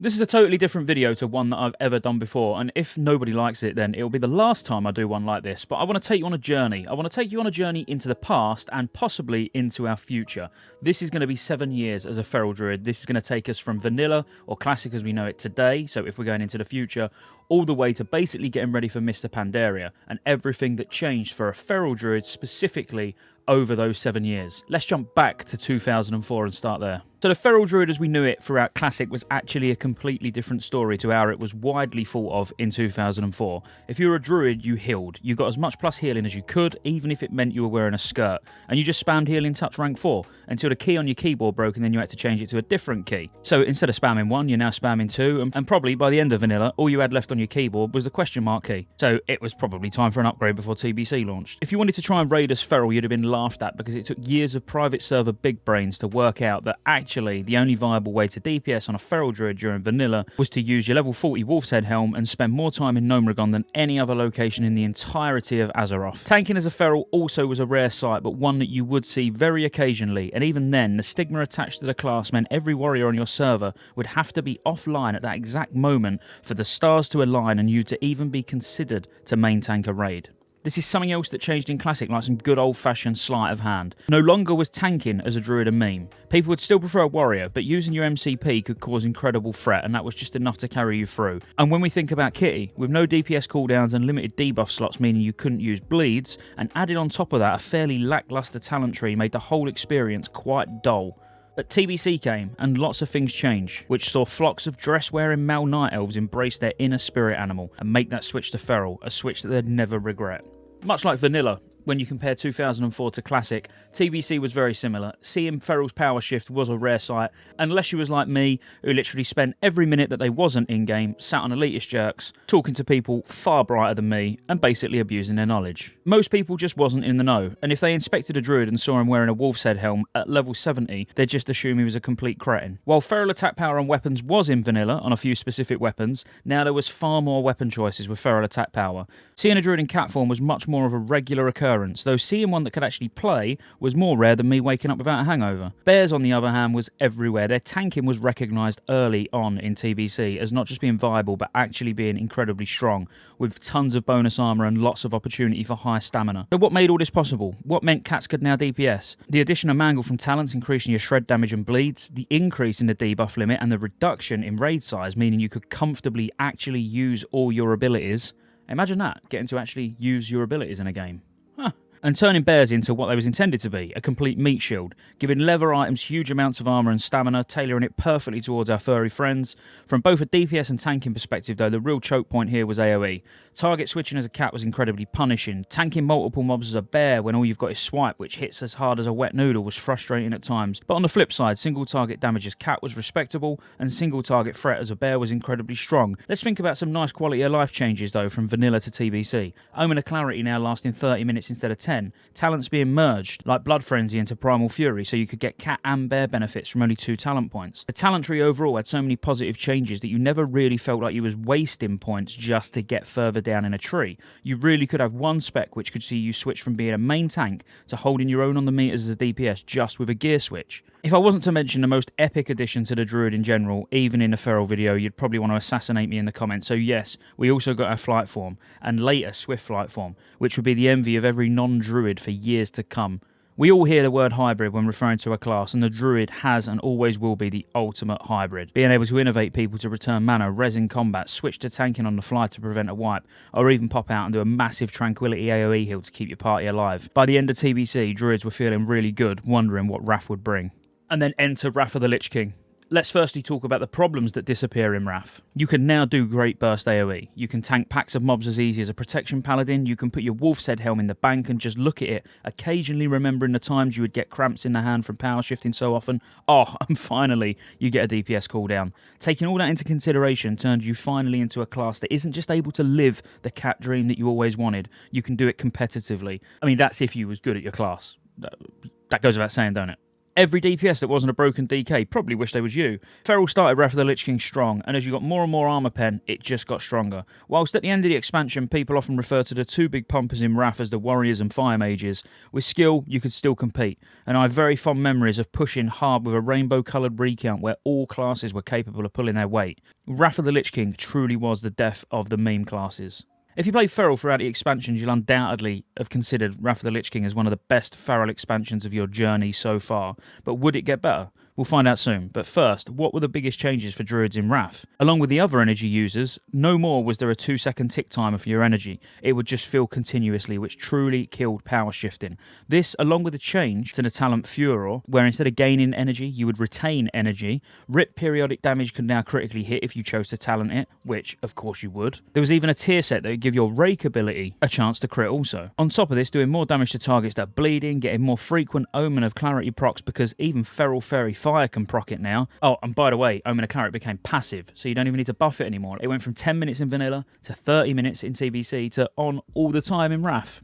This is a totally different video to one that I've ever done before, and if nobody likes it, then it'll be the last time I do one like this. But I want to take you on a journey. I want to take you on a journey into the past and possibly into our future. This is going to be 7 years as a Feral Druid. This is going to take us from vanilla, or classic as we know it today, so if we're going into the future, all the way to basically getting ready for Mr. Pandaria, and everything that changed for a Feral Druid specifically over those 7 years. Let's jump back to 2004 and start there. So the Feral Druid as we knew it throughout Classic was actually a completely different story to how it was widely thought of in 2004. If you were a Druid, you healed. You got as much plus healing as you could, even if it meant you were wearing a skirt. And you just spammed healing touch rank 4, until the key on your keyboard broke and then you had to change it to a different key. So instead of spamming 1, you're now spamming 2, and probably by the end of vanilla, all you had left on your keyboard was the question mark key. So it was probably time for an upgrade before TBC launched. If you wanted to try and raid as Feral, you'd have been laughed at because it took years of private server big brains to work out that actually the only viable way to DPS on a Feral Druid during vanilla was to use your level 40 Wolf's Head helm and spend more time in Gnomeregan than any other location in the entirety of Azeroth. Tanking as a Feral also was a rare sight, but one that you would see very occasionally, and even then the stigma attached to the class meant every warrior on your server would have to be offline at that exact moment for the stars to align and you to even be considered to main tank a raid. This is something else that changed in Classic, like some good old-fashioned sleight of hand. No longer was tanking as a Druid a meme. People would still prefer a warrior, but using your MCP could cause incredible threat, and that was just enough to carry you through. And when we think about Kitty, with no DPS cooldowns and limited debuff slots meaning you couldn't use bleeds, and added on top of that a fairly lackluster talent tree made the whole experience quite dull. But TBC came, and lots of things changed, which saw flocks of dress-wearing male night elves embrace their inner spirit animal and make that switch to Feral, a switch that they'd never regret. Much like vanilla, when you compare 2004 to Classic, TBC was very similar. Seeing Feral's power shift was a rare sight, unless you was like me, who literally spent every minute that they wasn't in-game sat on elitist jerks, talking to people far brighter than me, and basically abusing their knowledge. Most people just wasn't in the know, and if they inspected a Druid and saw him wearing a Wolf's Head helm at level 70, they'd just assume he was a complete cretin. While Feral attack power on weapons was in vanilla on a few specific weapons, now there was far more weapon choices with Feral attack power. Seeing a Druid in cat form was much more of a regular occurrence, though seeing one that could actually play was more rare than me waking up without a hangover. Bears, on the other hand, was everywhere. Their tanking was recognised early on in TBC as not just being viable, but actually being incredibly strong, with tons of bonus armour and lots of opportunity for high stamina. But what made all this possible? What meant cats could now DPS? The addition of Mangle from talents increasing your shred damage and bleeds, the increase in the debuff limit, and the reduction in raid size, meaning you could comfortably actually use all your abilities. Imagine that, getting to actually use your abilities in a game. And turning bears into what they was intended to be, a complete meat shield, giving leather items huge amounts of armour and stamina, tailoring it perfectly towards our furry friends. From both a DPS and tanking perspective though, the real choke point here was AoE. Target switching as a cat was incredibly punishing. Tanking multiple mobs as a bear when all you've got is swipe, which hits as hard as a wet noodle, was frustrating at times. But on the flip side, single target damage as cat was respectable, and single target threat as a bear was incredibly strong. Let's think about some nice quality of life changes though from vanilla to TBC. Omen of Clarity now lasting 30 minutes instead of 10. Talents being merged, like Blood Frenzy into Primal Fury, so you could get cat and bear benefits from only 2 talent points. The talent tree overall had so many positive changes that you never really felt like you was wasting points just to get further down in a tree. You really could have one spec which could see you switch from being a main tank to holding your own on the meters as a DPS just with a gear switch. If I wasn't to mention the most epic addition to the Druid in general, even in the Feral video, you'd probably want to assassinate me in the comments. So yes, we also got our flight form, and later Swift flight form, which would be the envy of every non-Druid for years to come. We all hear the word hybrid when referring to a class, and the Druid has and always will be the ultimate hybrid. Being able to innovate people to return mana, res in combat, switch to tanking on the fly to prevent a wipe, or even pop out and do a massive Tranquility AoE heal to keep your party alive. By the end of TBC, Druids were feeling really good, wondering what Wrath would bring. And then enter Wrath of the Lich King. Let's firstly talk about the problems that disappear in Wrath. You can now do great burst AoE. You can tank packs of mobs as easy as a protection paladin. You can put your Wolf's Head helm in the bank and just look at it, occasionally remembering the times you would get cramps in the hand from power shifting so often. Oh, and finally, you get a DPS cooldown. Taking all that into consideration turned you finally into a class that isn't just able to live the cat dream that you always wanted. You can do it competitively. I mean, that's if you was good at your class. That goes without saying, don't it? Every DPS that wasn't a broken DK probably wished they was you. Feral started Wrath of the Lich King strong, and as you got more and more armor pen, it just got stronger. Whilst at the end of the expansion, people often refer to the two big pumpers in Wrath as the Warriors and Fire Mages, with skill, you could still compete. And I have very fond memories of pushing hard with a rainbow-coloured recount where all classes were capable of pulling their weight. Wrath of the Lich King truly was the death of the meme classes. If you played Feral throughout the expansions, you'll undoubtedly have considered Wrath of the Lich King as one of the best Feral expansions of your journey so far. But would it get better? We'll find out soon. But first, what were the biggest changes for Druids in Wrath? Along with the other energy users, no more was there a 2-second tick timer for your energy. It would just fill continuously, which truly killed power shifting. This, along with a change to the talent Furor, where instead of gaining energy, you would retain energy. Rip periodic damage could now critically hit if you chose to talent it, which, of course, you would. There was even a tier set that would give your Rake ability a chance to crit also. On top of this, doing more damage to targets that are bleeding, getting more frequent Omen of Clarity procs because even Feral Fairy Fire can proc it now. Oh, and by the way, Omen of Clarity became passive, so you don't even need to buff it anymore. It went from 10 minutes in vanilla to 30 minutes in TBC to on all the time in Wrath.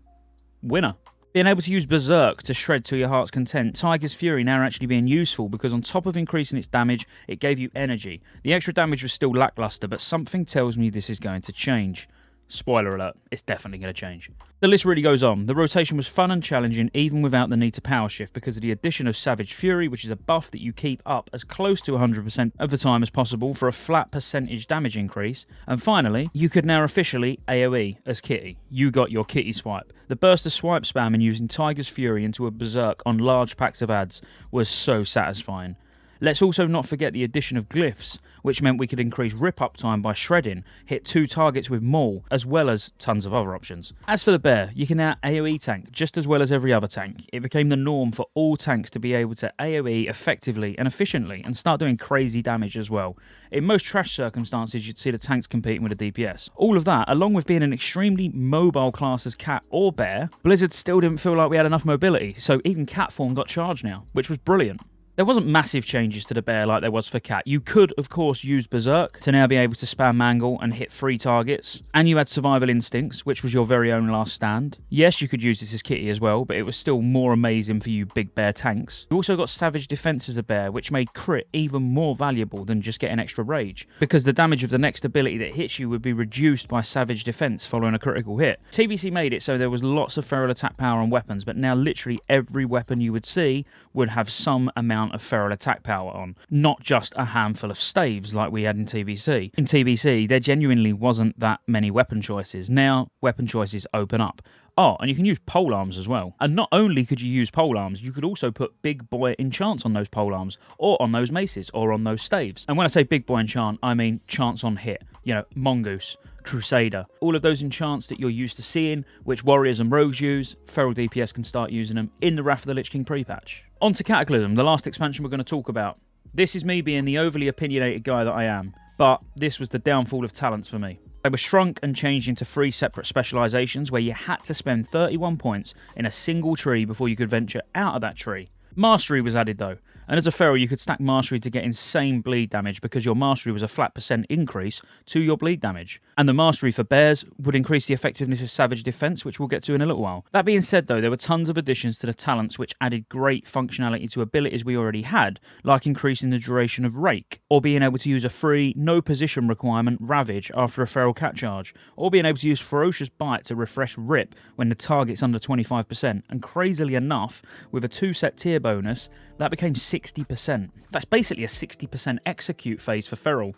Winner. Being able to use Berserk to shred to your heart's content, Tiger's Fury now actually being useful because on top of increasing its damage, it gave you energy. The extra damage was still lackluster, but something tells me this is going to change. Spoiler alert, it's definitely going to change. The list really goes on. The rotation was fun and challenging even without the need to power shift because of the addition of Savage Fury, which is a buff that you keep up as close to 100% of the time as possible for a flat percentage damage increase. And finally, you could now officially AoE as Kitty. You got your Kitty swipe. The burst of swipe spam and using Tiger's Fury into a Berserk on large packs of ads was so satisfying. Let's also not forget the addition of glyphs, which meant we could increase rip uptime by shredding, hit 2 targets with maul, as well as tons of other options. As for the bear, you can now AoE tank just as well as every other tank. It became the norm for all tanks to be able to AoE effectively and efficiently and start doing crazy damage as well. In most trash circumstances, you'd see the tanks competing with the DPS. All of that, along with being an extremely mobile class as cat or bear, Blizzard still didn't feel like we had enough mobility, so even cat form got charged now, which was brilliant. There wasn't massive changes to the bear like there was for cat. You could, of course, use Berserk to now be able to spam Mangle and hit 3 targets. And you had Survival Instincts, which was your very own last stand. Yes, you could use this as Kitty as well, but it was still more amazing for you big bear tanks. You also got Savage Defense as a bear, which made crit even more valuable than just getting extra rage, because the damage of the next ability that hits you would be reduced by Savage Defense following a critical hit. TBC made it so there was lots of feral attack power on weapons, but now literally every weapon you would see would have some amount of feral attack power on, not just a handful of staves like we had in TBC. In TBC, there genuinely wasn't that many weapon choices. Now, weapon choices open up. Oh, and you can use polearms as well. And not only could you use polearms, you could also put big boy enchants on those polearms, or on those maces, or on those staves. And when I say big boy enchant, I mean chance on hit. You know, Mongoose, Crusader, all of those enchants that you're used to seeing, which warriors and rogues use, feral DPS can start using them in the Wrath of the Lich King pre-patch. On to Cataclysm, the last expansion we're going to talk about. This is me being the overly opinionated guy that I am, but this was the downfall of talents for me. They were shrunk and changed into 3 separate specialisations where you had to spend 31 points in a single tree before you could venture out of that tree. Mastery was added though, and as a feral you could stack Mastery to get insane bleed damage because your Mastery was a flat % increase to your bleed damage. And the Mastery for bears would increase the effectiveness of Savage Defense, which we'll get to in a little while. That being said though, there were tons of additions to the talents which added great functionality to abilities we already had, like increasing the duration of Rake, or being able to use a free, no position requirement Ravage after a feral cat charge, or being able to use Ferocious Bite to refresh Rip when the target's under 25%, and crazily enough, with a 2-set tier bonus, that became 60%. That's basically a 60% execute phase for feral.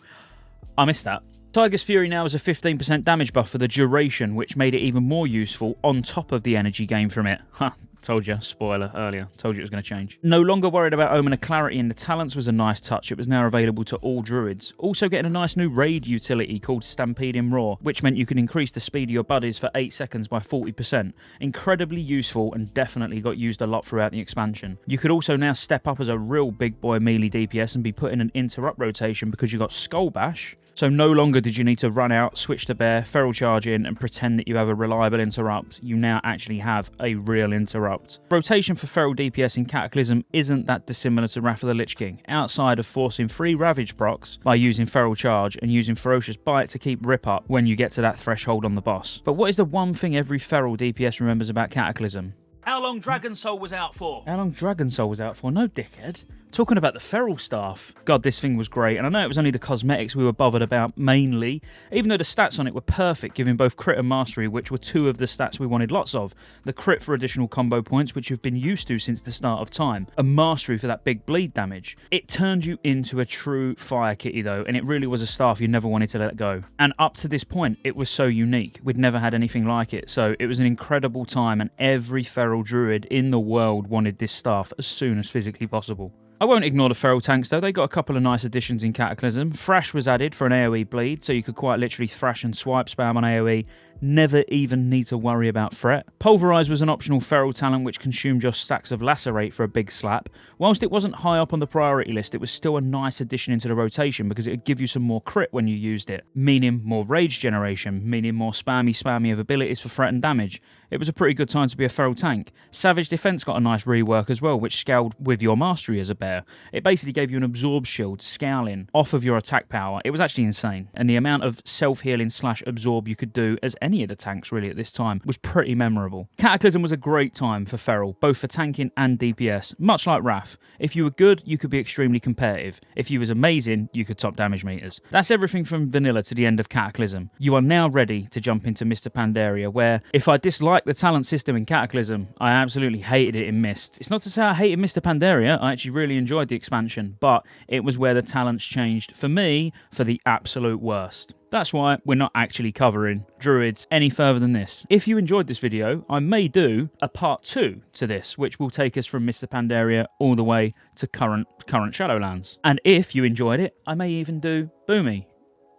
I missed that. Tiger's Fury now has a 15% damage buff for the duration, which made it even more useful on top of the energy gain from it. Ha, told you, spoiler earlier, told you it was going to change. No longer worried about Omen of Clarity in the talents was a nice touch. It was now available to all druids. Also getting a nice new raid utility called Stampeding Roar, which meant you could increase the speed of your buddies for 8 seconds by 40%. Incredibly useful and definitely got used a lot throughout the expansion. You could also now step up as a real big boy melee DPS and be put in an interrupt rotation because you got Skull Bash. So no longer did you need to run out, switch to bear, feral charge in, and pretend that you have a reliable interrupt. You now actually have a real interrupt. Rotation for feral DPS in Cataclysm isn't that dissimilar to Wrath of the Lich King, outside of forcing 3 Ravage procs by using feral charge and using Ferocious Bite to keep rip up when you get to that threshold on the boss. But what is the one thing every feral DPS remembers about Cataclysm? How long Dragon Soul was out for? How long Dragon Soul was out for? No, dickhead. Talking about the feral staff. God, this thing was great. And I know it was only the cosmetics we were bothered about mainly, even though the stats on it were perfect, giving both crit and mastery, which were two of the stats we wanted lots of. The crit for additional combo points, which you've been used to since the start of time. And mastery for that big bleed damage. It turned you into a true fire kitty though, and it really was a staff you never wanted to let go. And up to this point, it was so unique. We'd never had anything like it. So it was an incredible time, and every feral druid in the world wanted this staff as soon as physically possible. I won't ignore the feral tanks though, they got a couple of nice additions in Cataclysm. Thrash was added for an AoE bleed, so you could quite literally thrash and swipe spam on AoE, never even need to worry about threat. Pulverize was an optional feral talent which consumed your stacks of lacerate for a big slap. Whilst it wasn't high up on the priority list, it was still a nice addition into the rotation because it would give you some more crit when you used it, meaning more rage generation, meaning more spammy of abilities for threat and damage. It was a pretty good time to be a feral tank. Savage Defense got a nice rework as well, which scaled with your mastery as a bear. It basically gave you an absorb shield, scaling, off of your attack power. It was actually insane. And the amount of self-healing / absorb you could do as any of the tanks really at this time was pretty memorable. Cataclysm was a great time for feral, both for tanking and DPS, much like Wrath. If you were good, you could be extremely competitive. If you was amazing, you could top damage meters. That's everything from vanilla to the end of Cataclysm. You are now ready to jump into Mr. Pandaria, where if I dislike the talent system in Cataclysm, I absolutely hated it in Mist. It's not to say I hated Mr. Pandaria, I actually really enjoyed the expansion, but it was where the talents changed, for me, for the absolute worst. That's why we're not actually covering Druids any further than this. If you enjoyed this video, I may do a part 2 to this, which will take us from Mr. Pandaria all the way to current Shadowlands. And if you enjoyed it, I may even do Boomy,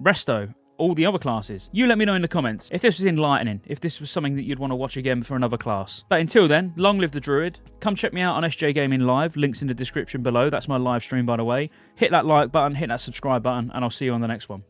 Resto, all the other classes. You let me know in the comments if this was enlightening, if this was something that you'd want to watch again for another class. But until then, long live the Druid. Come check me out on SJ Gaming Live, links in the description below. That's my live stream, by the way. Hit that like button, hit that subscribe button, and I'll see you on the next one.